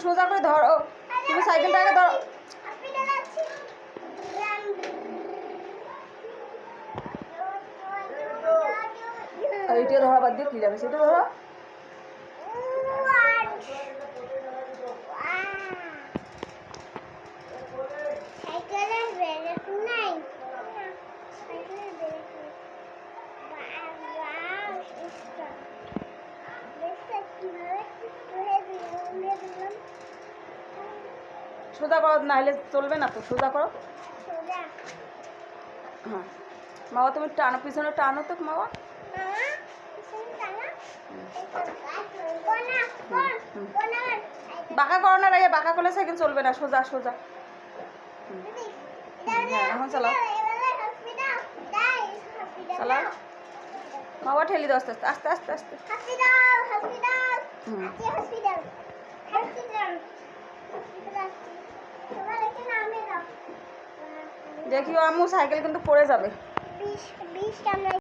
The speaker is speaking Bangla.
সোজা করে ধরো, তুমি সাইকেলটাকে ধরো। এইটা ধরা বাদ দিয়ে কি যাবে সেটা ধরো। সোজা করো, নাহলে চলবে না তো, সোজা করো। হ্যাঁ বাবা, তুমি টানো, পিছনে টানো তো বাবা। বাঁকা করো না রে, বাঁকা করলে সাইকেল চলবে না, সোজা সোজা। হ্যাঁ এখন চালাও, চালাও বাবা, ঠেলি দাও আস্তে আস্তে আস্তে আস্তে আস্তে। দেখিও আম্মু, সাইকেল কিন্তু পড়ে যাবে।